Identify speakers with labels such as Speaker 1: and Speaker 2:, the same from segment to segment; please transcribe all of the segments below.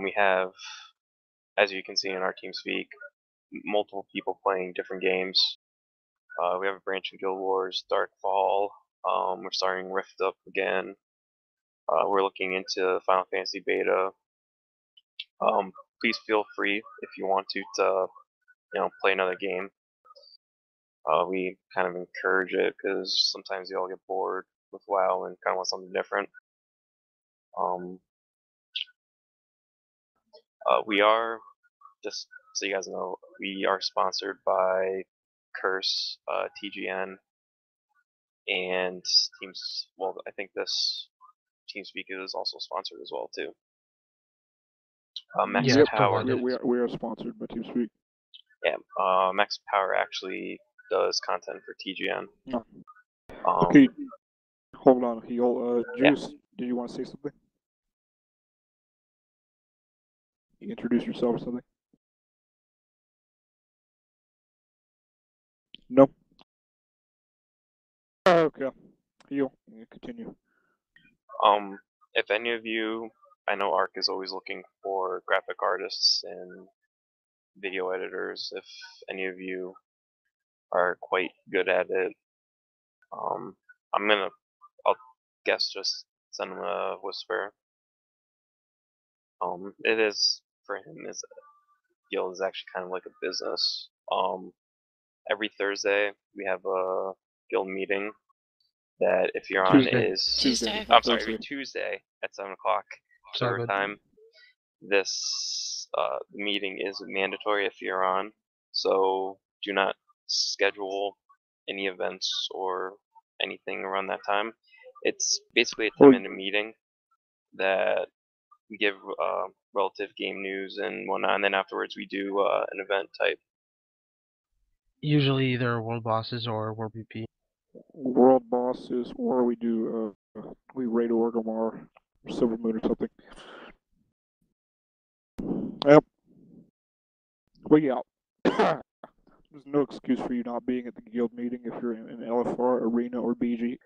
Speaker 1: We have, as you can see in our TeamSpeak, multiple people playing different games. We have a branch in Guild Wars, Darkfall. We're starting Rift up again. We're looking into Final Fantasy beta. Please feel free if you want to play another game. We kind of encourage it because sometimes you all get bored with WoW and kind of want something different. We are, just so you guys know, we are sponsored by Curse, TGN, and Teams. Well, I think this TeamSpeak is also sponsored as well too. Max Power.
Speaker 2: We are sponsored by TeamSpeak.
Speaker 1: Yeah, Max Power actually does content for TGN.
Speaker 2: No. Okay, hold on. Juice, did you want to say something? You introduce yourself or something? No. Okay. You continue.
Speaker 1: If any of you, I know Ark is always looking for graphic artists and video editors. If any of you are quite good at it, I'll guess just send him a whisper. It is, for him, his guild is actually kind of like a business. Every Thursday we have a guild meeting that if you're on
Speaker 3: Tuesday.
Speaker 1: I'm sorry, every Tuesday at 7 o'clock server time. This meeting is mandatory if you're on, so do not schedule any events or anything around that time. It's basically a 10-minute meeting that we give relative game news and whatnot, and then afterwards we do an event type.
Speaker 4: Usually either World Bosses or World BP.
Speaker 2: World Bosses, or we do we raid Orgrimmar or Silver Moon or something. Yep. Well, yeah. There's no excuse for you not being at the guild meeting if you're in LFR, Arena, or BG.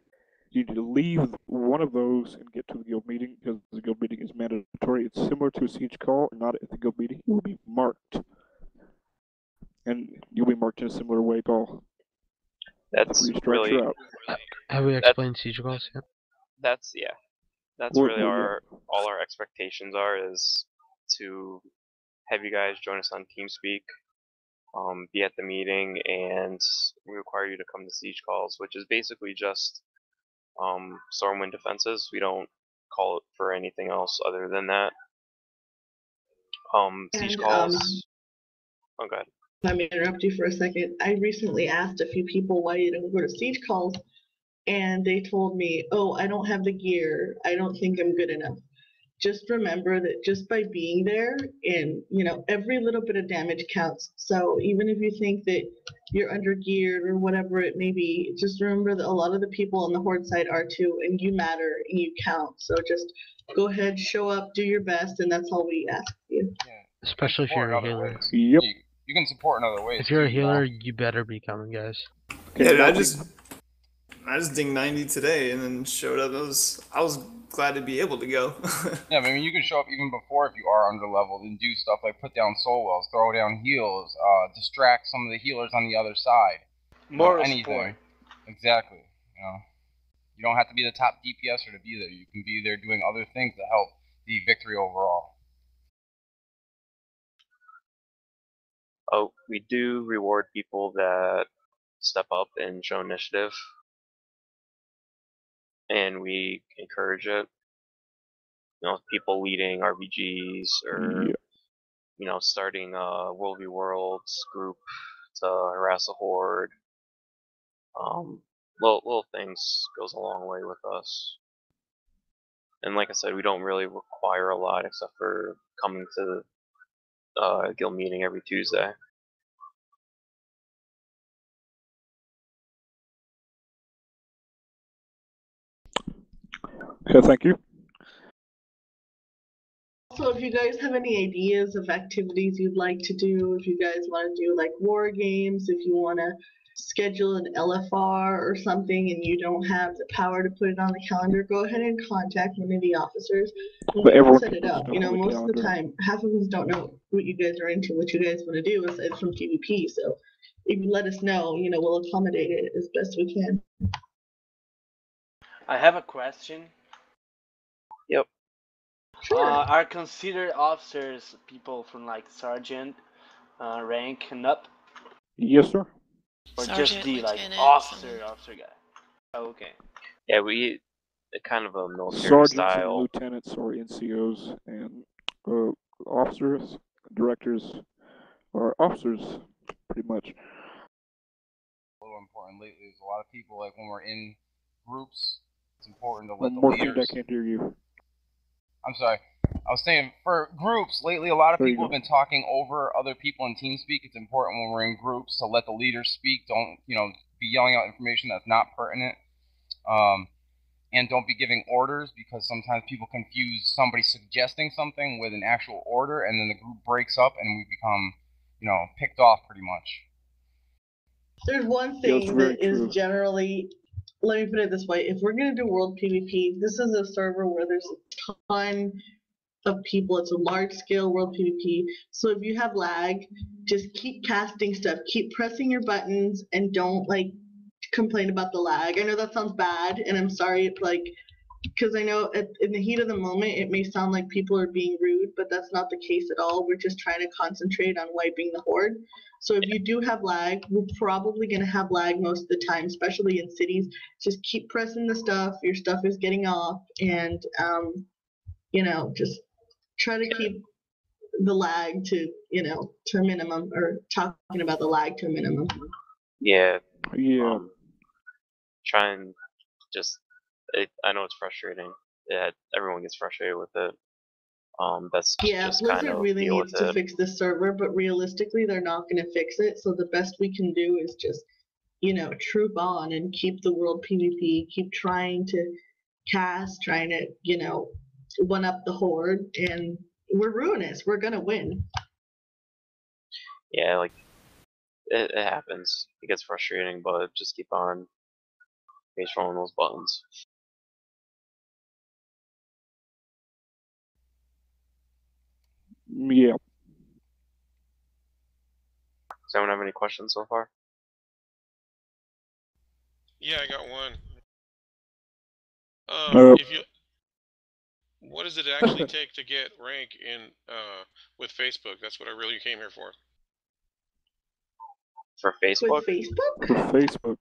Speaker 2: You need to leave one of those and get to the guild meeting because the guild meeting is mandatory. It's similar to a siege call, not at the guild meeting. You will be marked. And you'll be marked in a similar way, Paul.
Speaker 1: That's really...
Speaker 4: Have we explained siege calls yet?
Speaker 1: That's really all our expectations are, is to have you guys join us on TeamSpeak, be at the meeting, and we require you to come to siege calls, which is basically just Stormwind defenses. We don't call it for anything else other than that. Siege calls. Oh, go ahead.
Speaker 3: Let me interrupt you for a second. I recently asked a few people why you don't go to siege calls, and they told me, "Oh, I don't have the gear. I don't think I'm good enough." Just remember that just by being there, and every little bit of damage counts. So even if you think that you're under geared or whatever it may be, just remember that a lot of the people on the Horde side are too, and you matter and you count. So just go ahead, show up, do your best, and that's all we ask you.
Speaker 4: Yeah. Especially if you're a healer.
Speaker 2: Yep.
Speaker 5: You can support in other ways.
Speaker 4: If you're a healer, you better be coming, guys.
Speaker 6: Okay, yeah, I just dinged 90 today and then showed up. I was glad to be able to go.
Speaker 5: Yeah, I mean, you can show up even before if you are under leveled and do stuff like put down soul wells, throw down heals, distract some of the healers on the other side.
Speaker 7: More
Speaker 5: anything. Exactly. You don't have to be the top DPSer to be there. You can be there doing other things to help the victory overall.
Speaker 1: Oh, we do reward people that step up and show initiative, and we encourage it. People leading RBGs or starting a World v Worlds group to harass a horde. Little things goes a long way with us. And like I said, we don't really require a lot except for coming to the guild meeting every Tuesday.
Speaker 2: Okay, thank you.
Speaker 3: Also, if you guys have any ideas of activities you'd like to do, if you guys want to do like war games, if you want to schedule an LFR or something and you don't have the power to put it on the calendar, go ahead and contact one of the officers and we can set it up. You know, most of the time, half of us don't know what you guys are into, what you guys want to do aside from PvP. So if you let us know, you know, we'll accommodate it as best we can.
Speaker 7: I have a question.
Speaker 1: Yep.
Speaker 3: Sure.
Speaker 7: Are considered officers people from like sergeant rank and up?
Speaker 2: Yes, sir.
Speaker 7: Or
Speaker 8: Sergeant,
Speaker 7: just the like
Speaker 8: lieutenant,
Speaker 7: officer guy? Oh, okay.
Speaker 1: Yeah, we kind of a military
Speaker 2: Sergeants
Speaker 1: style.
Speaker 2: and lieutenants or NCOs and officers, directors, or officers, pretty much.
Speaker 5: A little important lately is a lot of people, like when we're in groups, it's important to let the
Speaker 2: Morphine,
Speaker 5: leaders.
Speaker 2: I can't hear you.
Speaker 5: I'm sorry. I was saying, for groups, lately a lot of
Speaker 2: There you
Speaker 5: people have
Speaker 2: go.
Speaker 5: been talking over other people in TeamSpeak. It's important when we're in groups to let the leaders speak. Don't, you know, be yelling out information that's not pertinent. And don't be giving orders, because sometimes people confuse somebody suggesting something with an actual order, and then the group breaks up and we become, you know, picked off pretty much.
Speaker 3: There's one
Speaker 2: Yeah, it's
Speaker 3: thing
Speaker 2: very
Speaker 3: that is
Speaker 2: true.
Speaker 3: generally, let me put it this way, if we're going to do world PvP, this is a server where there's a ton of people. It's a large scale world PvP. So if you have lag, just keep casting stuff, keep pressing your buttons, and don't like complain about the lag. I know that sounds bad, and I'm sorry, like, because I know in the heat of the moment it may sound like people are being rude, but that's not the case at all. We're just trying to concentrate on wiping the horde. So if you do have lag, we're probably going to have lag most of the time, especially in cities. Just keep pressing the stuff. Your stuff is getting off, and you know, just try to keep the lag to, you know, to a minimum, or talking about the lag to a minimum.
Speaker 1: Yeah.
Speaker 2: Yeah.
Speaker 1: Try and just. I know it's frustrating. Yeah, everyone gets frustrated with it. That's
Speaker 3: Yeah,
Speaker 1: just
Speaker 3: Blizzard
Speaker 1: kind of
Speaker 3: really
Speaker 1: deal
Speaker 3: needs
Speaker 1: with
Speaker 3: to
Speaker 1: it.
Speaker 3: fix this server, but realistically, they're not going to fix it. So the best we can do is just, you know, troop on and keep the world PvP, keep trying to cast, trying to, you know, one up the horde, and we're Ruinous. We're gonna win.
Speaker 1: Yeah, like it happens. It gets frustrating, but just keep on controlling those buttons.
Speaker 2: Yeah.
Speaker 1: Does anyone have any questions so far?
Speaker 9: Yeah, I got one. If you, what does it actually take to get rank in with Facebook? That's what I really came here for.
Speaker 1: For Facebook?
Speaker 3: With Facebook?
Speaker 2: For Facebook.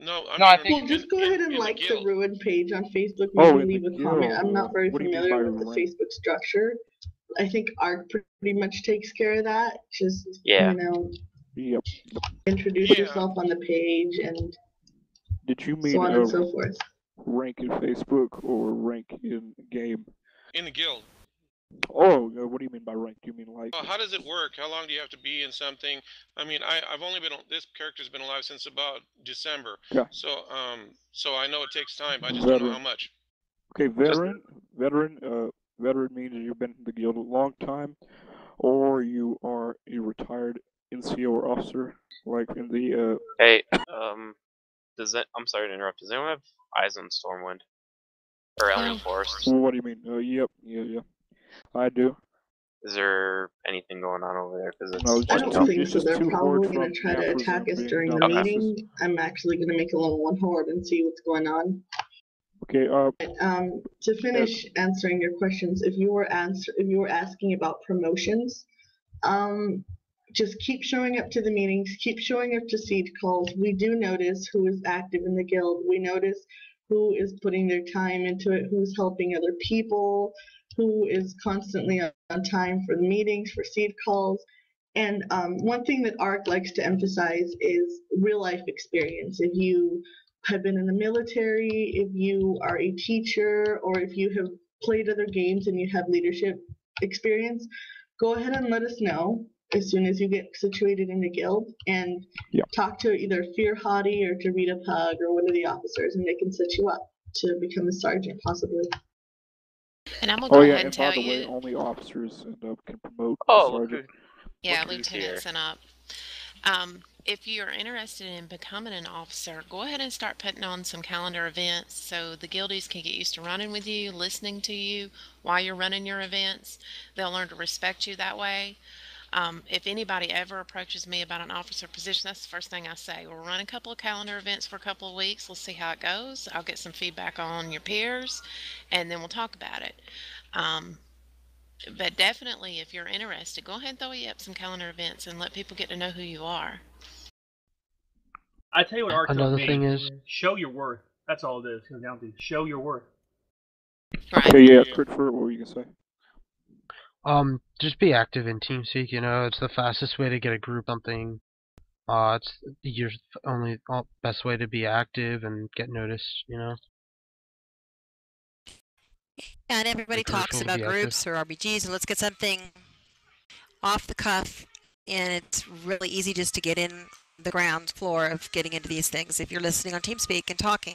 Speaker 9: No,
Speaker 5: I think.
Speaker 3: Well, just go ahead and like the Ruin page on Facebook.
Speaker 2: Oh,
Speaker 3: Maybe leave a comment. I'm not very familiar with the Facebook structure. I think Ark pretty much takes care of that. Just, you know, introduce yourself on the page and
Speaker 2: Did you mean
Speaker 3: so on and so forth.
Speaker 2: Rank in Facebook or rank in game?
Speaker 9: In the guild.
Speaker 2: Oh, what do you mean by rank? Do you mean like?
Speaker 9: How does it work? How long do you have to be in something? I mean, I've only been this character's been alive since about December.
Speaker 2: Okay.
Speaker 9: So so I know it takes time. I just don't know how much.
Speaker 2: Okay, veteran. Veteran means you've been in the guild a long time, or you are a retired NCO or officer, like in the.
Speaker 1: Hey, does that? I'm sorry to interrupt. Does anyone have eyes on Stormwind or Alien Forest?
Speaker 2: What do you mean? Yep, yeah. I do.
Speaker 1: Is there anything going on over there? Because
Speaker 2: No,
Speaker 3: I don't think so. They're probably going to try to attack us during the meeting. I'm actually going to make a level 1 horde and see what's going on.
Speaker 2: Okay.
Speaker 3: To finish answering your questions, if you were asking about promotions, just keep showing up to the meetings, keep showing up to siege calls. We do notice who is active in the guild. We notice who is putting their time into it, who's helping other people, who is constantly on time for the meetings, for siege calls. And one thing that ARC likes to emphasize is real life experience. If you have been in the military, if you are a teacher, or if you have played other games and you have leadership experience, go ahead and let us know as soon as you get situated in the guild, and talk to either Fear Hottie or to Rita Pug or one of the officers, and they can set you up to become a sergeant, possibly.
Speaker 8: And I'm gonna go ahead and tell
Speaker 2: by the
Speaker 8: you.
Speaker 2: way, only officers can promote
Speaker 1: Oh,
Speaker 2: sergeant.
Speaker 8: Yeah, lieutenant's and up. if you're interested in becoming an officer, go ahead and start putting on some calendar events so the guildies can get used to running with you, listening to you while you're running your events. They'll learn to respect you that way. If anybody ever approaches me about an officer position, that's the first thing I say. We'll run a couple of calendar events for a couple of weeks. Let's see how it goes. I'll get some feedback on your peers, and then we'll talk about it. But definitely, if you're interested, go ahead and throw you up some calendar events and let people get to know who you are.
Speaker 10: I tell you what art
Speaker 4: Another
Speaker 10: tells
Speaker 4: thing
Speaker 10: me,
Speaker 4: is,
Speaker 10: show your worth. That's all it is. It comes down to show your worth.
Speaker 8: Right.
Speaker 2: Okay, yeah, Christopher, what were you gonna say?
Speaker 4: just be active in TeamSpeak. You know, it's the fastest way to get a group something. It's your only best way to be active and get noticed. You know.
Speaker 11: And everybody talks about groups or RBGs, and let's get something off the cuff. And it's really easy just to get in the ground floor of getting into these things if you're listening on TeamSpeak and talking.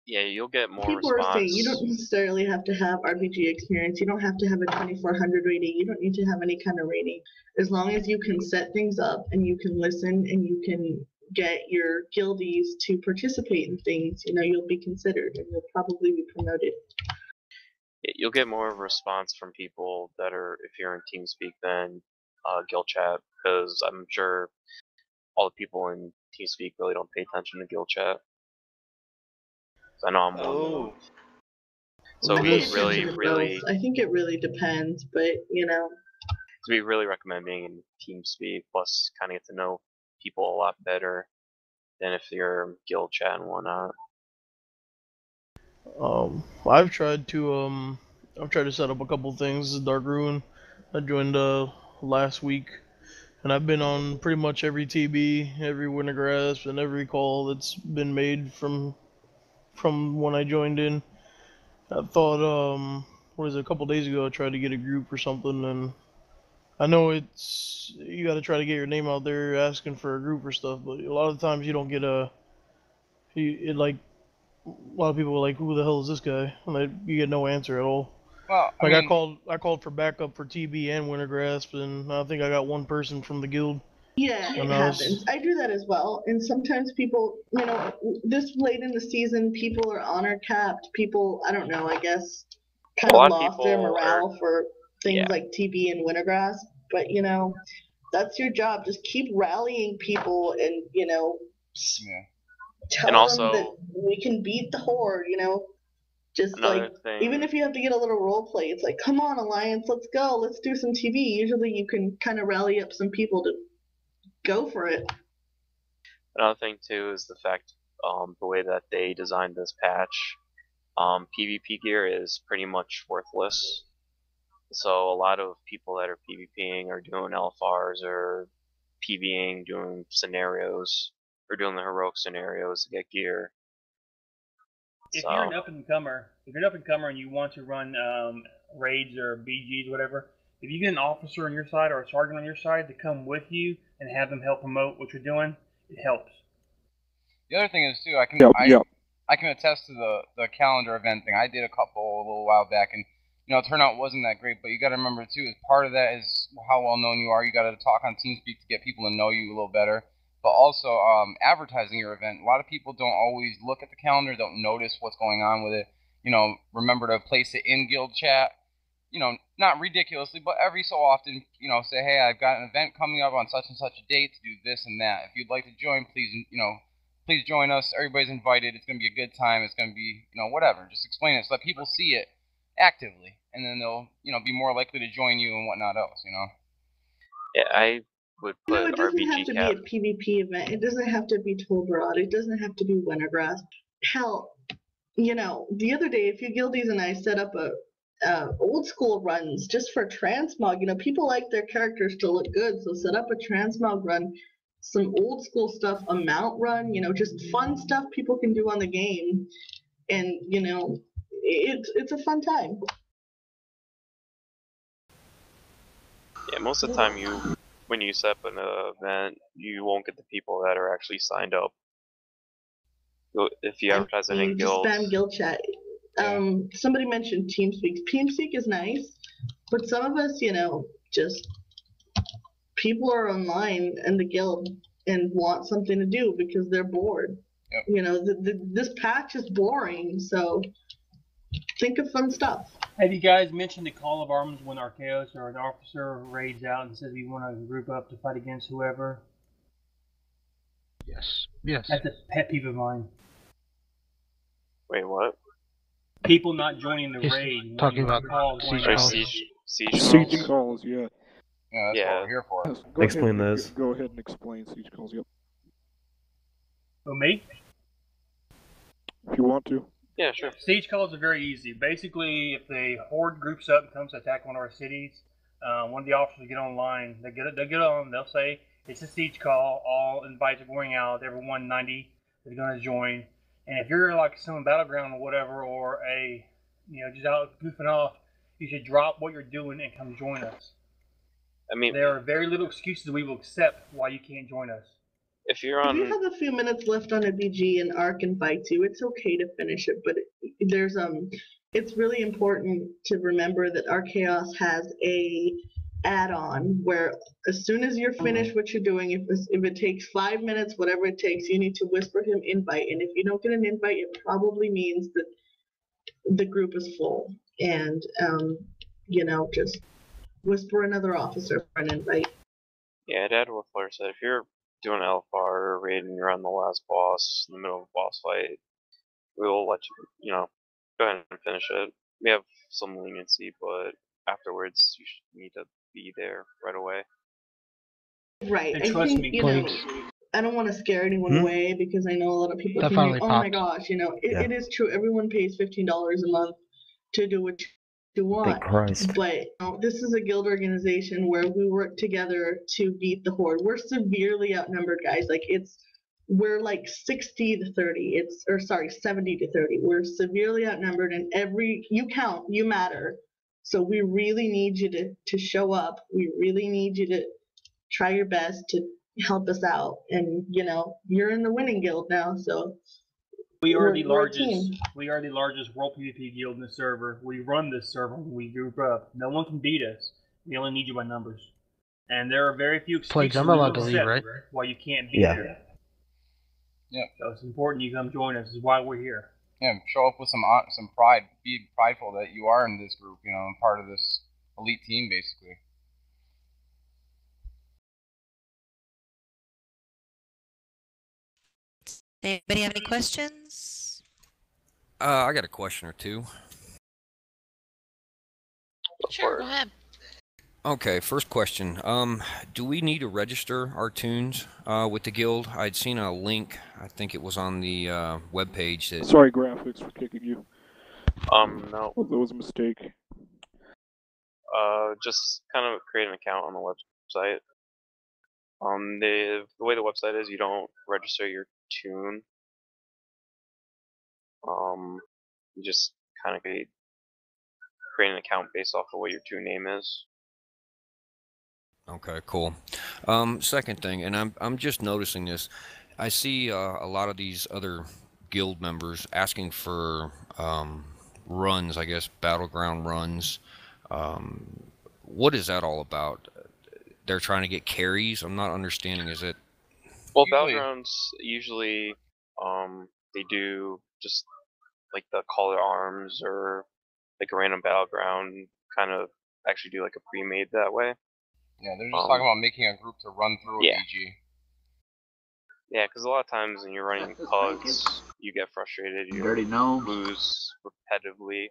Speaker 1: Yeah, you'll get more
Speaker 3: People
Speaker 1: response.
Speaker 3: are saying you don't necessarily have to have RPG experience. You don't have to have a 2400 rating. You don't need to have any kind of rating. As long as you can set things up and you can listen and you can get your guildies to participate in things, you know, you'll be considered and you'll probably be promoted.
Speaker 1: You'll get more of a response from people that are, if you're in TeamSpeak, than guild chat, because I'm sure all the people in TeamSpeak really don't pay attention to guild chat. I know I'm one. So
Speaker 3: I
Speaker 1: we
Speaker 3: pay attention
Speaker 1: really,
Speaker 3: to
Speaker 1: really,
Speaker 3: both. I think it really depends, but you know.
Speaker 1: we really recommend being in TeamSpeak, plus kind of get to know people a lot better than if you're guild chat and whatnot.
Speaker 12: I've tried to set up a couple things in Dark Ruin. I joined last week, and I've been on pretty much every TB, every Winter Grasp, and every call that's been made from when I joined in. I thought a couple days ago I tried to get a group or something, and I know you got to try to get your name out there asking for a group or stuff, but a lot of times you don't get a lot of people are like, who the hell is this guy? And you get no answer at all.
Speaker 5: Well,
Speaker 12: I called for backup for TB and Winter Grasp, and I think I got one person from the guild.
Speaker 3: Yeah, it happens. I do that as well. And sometimes people, you know, this late in the season, people are honor capped. People, I don't know, I guess, kind of lost their morale for things like TB and Wintergrass. But, you know, that's your job. Just keep rallying people and, you know, tell them that we can beat the Horde, you know. Just even if you have to get a little role play, it's like, come on, Alliance, let's go. Let's do some TV. Usually you can kind of rally up some people to go for it.
Speaker 1: Another thing too is the fact the way that they designed this patch, PvP gear is pretty much worthless. So a lot of people that are PvPing are doing LFRs or Pving, doing scenarios, or doing the heroic scenarios to get gear.
Speaker 10: If you're an up and comer, and you want to run raids or BGs, whatever, if you get an officer on your side or a sergeant on your side to come with you and have them help promote what you're doing, it helps.
Speaker 5: The other thing is too, I can attest to the calendar event thing. I did a couple a little while back, and you know, turnout wasn't that great. But you got to remember too, as part of that is how well known you are. You got to talk on TeamSpeak to get people to know you a little better. But also advertising your event. A lot of people don't always look at the calendar, don't notice what's going on with it. You know, remember to place it in guild chat. You know, not ridiculously, but every so often, you know, say, hey, I've got an event coming up on such and such a date to do this and that. If you'd like to join, please, you know, please join us. Everybody's invited. It's going to be a good time. It's going to be, you know, whatever. Just explain it so that people see it actively, and then they'll, you know, be more likely to join you and whatnot else, you know.
Speaker 1: Yeah, I would put
Speaker 3: it doesn't
Speaker 1: RPG
Speaker 3: have to be a PvP event. It doesn't have to be Tolbarad. It doesn't have to be Wintergrass. Hell, you know, the other day, a few guildies and I set up a old school runs just for transmog. You know, people like their characters to look good, so set up a transmog run, some old school stuff, a mount run, you know, just fun stuff people can do on the game, and you know, it's a fun time.
Speaker 1: Yeah, most of the time when you set up an event, you won't get the people that are actually signed up. If you advertise it in guilds,
Speaker 3: just spam guild chat. Somebody mentioned TeamSpeak. TeamSpeak is nice, but some of us, you know, just people are online in the guild. and want something to do because they're bored.
Speaker 5: Yep.
Speaker 3: You know, this patch is boring, so think of fun stuff.
Speaker 10: Have you guys mentioned the call of arms when Arkhaos or an officer raids out and says we want to group up to fight against whoever?
Speaker 4: Yes. Yes.
Speaker 10: That's a pet peeve of mine.
Speaker 1: Wait, what?
Speaker 10: People not joining the
Speaker 4: He's
Speaker 10: raid.
Speaker 4: talking about
Speaker 10: siege
Speaker 1: Or
Speaker 10: calls.
Speaker 1: siege calls?
Speaker 2: Yeah.
Speaker 5: Yeah, that's what we're here for.
Speaker 2: Yes,
Speaker 13: Explain those.
Speaker 2: Go ahead and explain siege calls. Yep.
Speaker 10: Oh, me?
Speaker 2: If you want to.
Speaker 1: Yeah, sure.
Speaker 10: Siege calls are very easy. Basically, if the horde groups up and comes to attack one of our cities, one of the officers will get online. They'll get on. They'll say it's a siege call. All invites are going out. Every 190 is going to join. And if you're like some battleground or whatever, or just out goofing off, you should drop what you're doing and come join us.
Speaker 1: I mean,
Speaker 10: there are very little excuses we will accept why you can't join us.
Speaker 1: If you're on,
Speaker 3: If you have a few minutes left on a BG and Ark invites you, it's okay to finish it. But it's really important to remember that Arkhaos has a add-on where as soon as you're finished what you're doing, if it takes 5 minutes, whatever it takes, you need to whisper him invite. And if you don't get an invite, it probably means that the group is full. And just whisper another officer for an invite.
Speaker 1: yeah, to add to what Fleur said, if you're doing LFR or raid and you're on the last boss in the middle of a boss fight, we'll let you, go ahead and finish it. We have some leniency, but afterwards you should need to be there right away.
Speaker 3: Right.
Speaker 10: And
Speaker 3: I
Speaker 10: trust
Speaker 3: think,
Speaker 10: me,
Speaker 3: I don't want to scare anyone away because I know a lot of people think, oh my gosh, it is true. Everyone pays $15 a month to do what you want. But this is a guild organization where we work together to beat the horde. We're severely outnumbered, guys. We're like 60 to 30. 70 to 30. We're severely outnumbered, and you count, you matter. So we really need you to show up. We really need you to try your best to help us out. And you're in the winning guild now, so
Speaker 10: we are the largest world PvP guild in the server. We run this server. We group up. No one can beat us. We only need you by numbers. And there are very few excuses
Speaker 4: I'm allowed to leave, right?
Speaker 10: why you can't be there.
Speaker 5: Yep.
Speaker 10: So it's important you come join us. This is why we're here.
Speaker 5: Yeah, show up with some pride. Be prideful that you are in this group. And part of this elite team, basically.
Speaker 11: Anybody have any questions?
Speaker 14: I got a question or two.
Speaker 8: Sure, go ahead.
Speaker 14: Okay, first question. Do we need to register our tunes with the guild? I'd seen a link. I think it was on the webpage. That...
Speaker 2: Sorry, graphics, for kicking you.
Speaker 1: No.
Speaker 2: Oh, that was a mistake.
Speaker 1: Just kind of create an account on the website. The way the website is, you don't register your tune. You just kind of create an account based off of what your tune name is.
Speaker 14: Okay, cool. Second thing, and I'm just noticing this. I see a lot of these other guild members asking for runs, I guess, battleground runs. What is that all about? They're trying to get carries? I'm not understanding. Is it...
Speaker 1: Well, battlegrounds usually they do just like the Call to Arms or like a random battleground, kind of actually do like a pre-made that way.
Speaker 5: Yeah, they're just talking about making a group to run through a BG.
Speaker 1: Yeah, because a lot of times when you're running pugs, you get frustrated, you lose repetitively,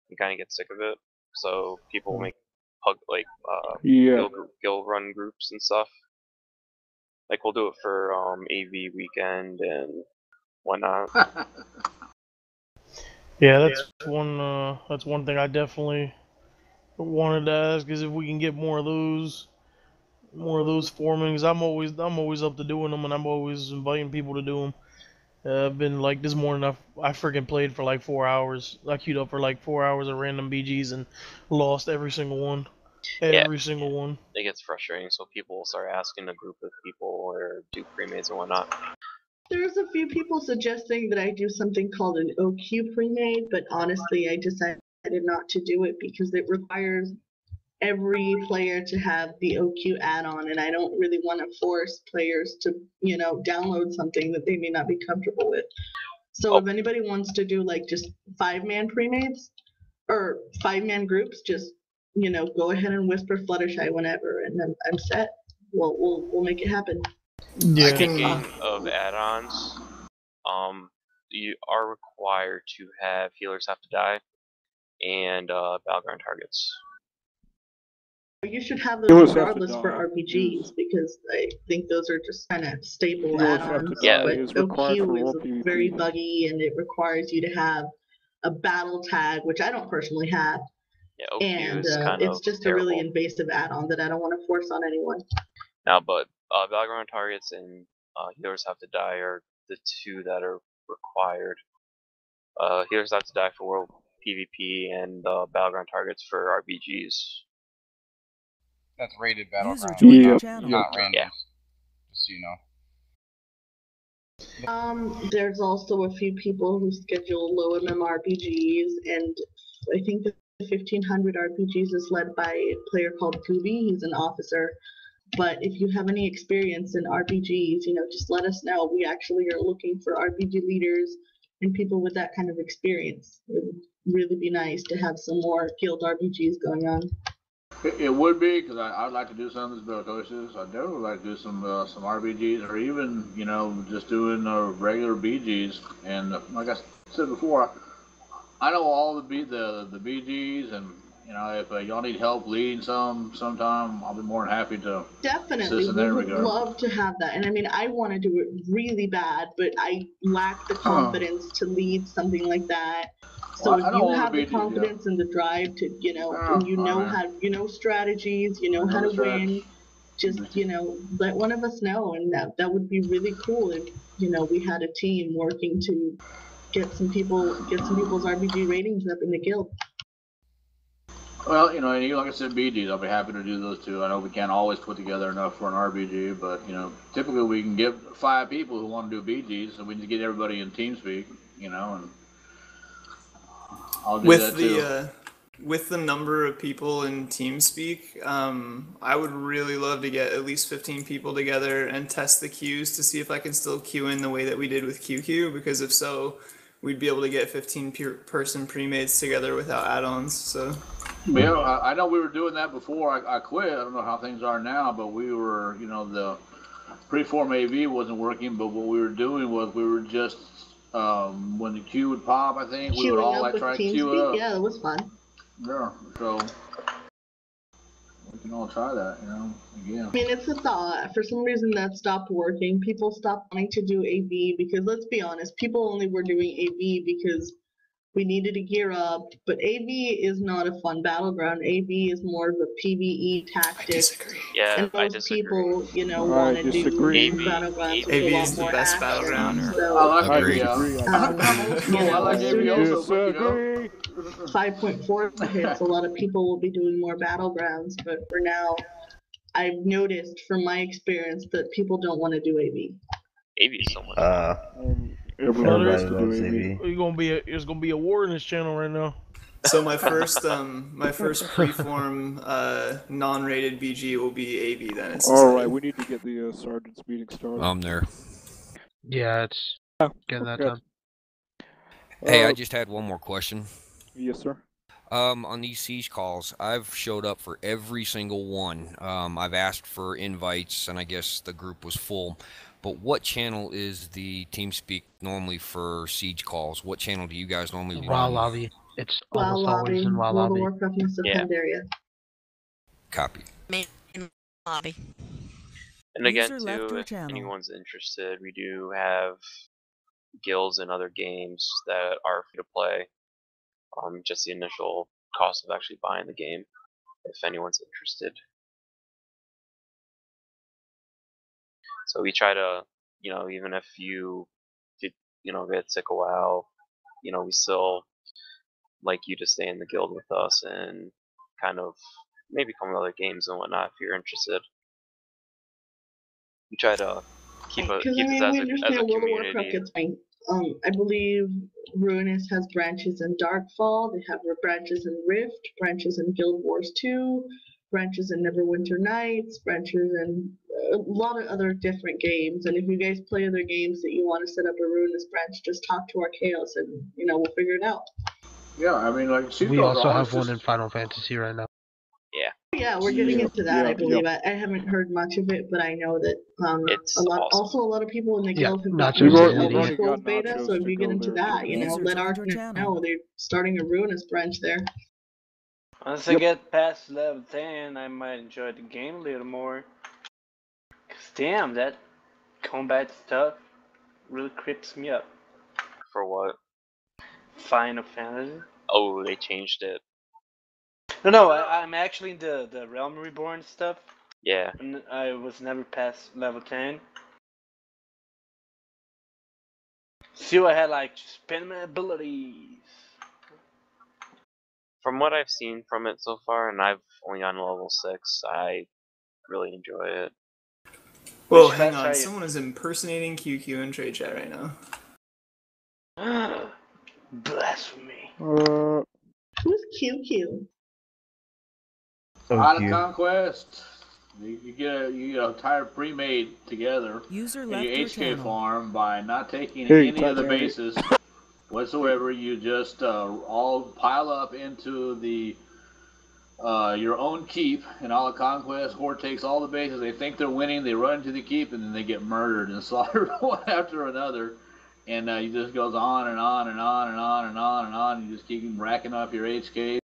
Speaker 1: you kind of get sick of it. So people make pug guild run groups and stuff. Like we'll do it for AV weekend and whatnot.
Speaker 12: Yeah, that's one thing I definitely wanted to ask is if we can get more of those formings. I'm always up to doing them, and I'm always inviting people to do them. I've been like this morning. I freaking played for like 4 hours. I queued up for like 4 hours of random BGs and lost every single one. Every single one.
Speaker 1: It gets frustrating, so people will start asking a group of people or do pre-mades and whatnot.
Speaker 3: There's a few people suggesting that I do something called an OQ pre-made, but honestly, I decided not to do it because it requires every player to have the OQ add-on, and I don't really want to force players to, you know, download something that they may not be comfortable with. So if anybody wants to do like just 5-man pre-mates or 5-man groups, just, you know, go ahead and whisper Fluttershy whenever, and then I'm set. We'll make it happen.
Speaker 12: Yeah.
Speaker 1: Speaking of add-ons, you are required to have Healers Have to Die and Battleground Targets.
Speaker 3: You should have those regardless for RPGs because I think those are just kind of staple add-ons.
Speaker 1: Yeah,
Speaker 3: but OQ is very buggy and it requires you to have a battle tag, which I don't personally have.
Speaker 1: Yeah, OQ
Speaker 3: and
Speaker 1: is kind
Speaker 3: it's
Speaker 1: of
Speaker 3: just
Speaker 1: terrible.
Speaker 3: a really invasive add-on that I don't want to force on anyone.
Speaker 1: Now, but Battleground Targets and Healers Have to Die are the two that are required. Healers Have to Die for World PvP and Battleground Targets for RPGs.
Speaker 5: That's rated Battleground, not random.
Speaker 1: Yeah.
Speaker 5: Just so you know.
Speaker 3: There's also a few people who schedule low MMRPGs, and I think the 1500 RPGs is led by a player called Gooby. He's an officer. But if you have any experience in RPGs, you know, just let us know. We actually are looking for RPG leaders and people with that kind of experience. It would really be nice to have some more guild RPGs going on.
Speaker 13: It would be, because I'd like to do some of these battle coaches. I'd definitely like to do some RPGs, or even, you know, just doing regular BGs. And like I said before, I know all the BGs, and you know, if y'all need help leading sometime, I'll be more than happy to.
Speaker 3: Definitely, we would love to have that. And I mean, I want to do it really bad, but I lack the confidence to lead something like that. So if you have the confidence and the drive to, you know, and you know how, you know, strategies, you know how to win, just, you know, let one of us know, and that would be really cool if, you know, we had a team working to get some people's RPG ratings up in the guild.
Speaker 13: Well, you know, and like I said, BGs, I'll be happy to do those too. I know we can't always put together enough for an RPG, but, you know, typically we can get 5 people who want to do BGs, so we need to get everybody in TeamSpeak, you know, and I'll do that too.
Speaker 6: With the number of people in TeamSpeak, I would really love to get at least 15 people together and test the queues to see if I can still queue in the way that we did with QQ, because if so, we'd be able to get 15 person pre-mates together without add-ons. So.
Speaker 13: Yeah, I know we were doing that before I quit. I don't know how things are now, but we were, you know, the preform AV wasn't working, but what we were doing was we were just, when the queue would pop, I think, we would all like try to queue up.
Speaker 3: Yeah, that was fun.
Speaker 13: Yeah, so we can all try that, you know, again.
Speaker 3: I mean, it's a thought. For some reason that stopped working. People stopped wanting to do AV because, let's be honest, people only were doing AV because we needed to gear up. But AV is not a fun battleground. AV is more of a PvE tactic.
Speaker 6: I disagree.
Speaker 1: Yeah,
Speaker 3: and most people, you know, want to do battlegrounds with
Speaker 6: AV
Speaker 3: a lot
Speaker 6: is the
Speaker 3: more
Speaker 6: best
Speaker 3: action.
Speaker 6: battleground.
Speaker 3: So,
Speaker 13: I like
Speaker 14: Agreed.
Speaker 13: I like AV also, but, you know.
Speaker 3: 5.4 hits, a lot of people will be doing more battlegrounds, but for now, I've noticed from my experience that people don't want to do AV.
Speaker 1: AV is so much.
Speaker 12: Everybody loves AV. There's gonna be a war in this channel right now.
Speaker 6: So my first preform non-rated BG will be AV then.
Speaker 2: All right, we need to get the sergeant's meeting started.
Speaker 14: I'm there.
Speaker 4: Yeah, it's getting that done.
Speaker 14: Hey, I just had one more question.
Speaker 2: Yes, sir.
Speaker 14: On these siege calls, I've showed up for every single one. I've asked for invites, and I guess the group was full. But what channel is the TeamSpeak normally for siege calls? What channel do you guys normally
Speaker 4: WoW
Speaker 14: run?
Speaker 4: lobby. It's
Speaker 3: WoW
Speaker 4: almost
Speaker 3: lobby,
Speaker 4: always in WoW
Speaker 3: World of
Speaker 4: lobby.
Speaker 3: Warcraft and Secundaria.
Speaker 14: Copy.
Speaker 11: Main lobby.
Speaker 1: And again, too, if anyone's interested, we do have guilds and other games that are free to play. Just the initial cost of actually buying the game, if anyone's interested. So we try to, you know, even if you did, you know, get sick of WoW, you know, we still like you to stay in the guild with us and kind of maybe come to other games and whatnot if you're interested. We try to keep this as a
Speaker 3: World of Warcraft
Speaker 1: community.
Speaker 3: gets fine. I believe Ruinous has branches in Darkfall. They have branches in Rift, branches in Guild Wars 2, branches in Neverwinter Nights, branches in a lot of other different games. And if you guys play other games that you want to set up a Ruinous branch, just talk to Arkhaos and, we'll figure it out.
Speaker 13: Yeah, I mean, like,
Speaker 4: we also have one in Final Fantasy right now.
Speaker 1: Yeah.
Speaker 3: Yeah, we're getting into that, I believe. I haven't heard much of it, but I know that
Speaker 1: it's
Speaker 3: a lot.
Speaker 1: awesome.
Speaker 3: Also, a lot of people in the guild have
Speaker 4: Nachos
Speaker 3: gotten
Speaker 4: is
Speaker 3: into Scrolls beta. So if you get into that, let Arkhaos know they're starting a Ruinous branch there.
Speaker 7: Once I get past level 10, I might enjoy the game a little more. Cause damn, that combat stuff really creeps me up.
Speaker 1: For what?
Speaker 7: Final Fantasy.
Speaker 1: Oh, they changed it.
Speaker 7: No, I'm actually in the Realm Reborn stuff.
Speaker 1: Yeah.
Speaker 7: And I was never past level 10. Still, I had like spend my abilities.
Speaker 1: From what I've seen from it so far, and I've only gotten to level 6, I really enjoy it.
Speaker 6: Whoa, hang on. Someone is impersonating QQ in trade chat right now.
Speaker 7: Blasphemy.
Speaker 3: Who's QQ?
Speaker 13: Out of Conquest. You get a tire pre-made together
Speaker 15: User
Speaker 13: in
Speaker 15: left
Speaker 13: your
Speaker 15: your
Speaker 13: HK
Speaker 15: channel.
Speaker 13: farm by not taking any of the bases whatsoever. You just all pile up into the your own keep, and all the Conquest Horde takes all the bases. They think they're winning. They run into the keep, and then they get murdered and slaughtered one after another. And it just goes on and on and on and on and on and on. You just keep racking up your HKs.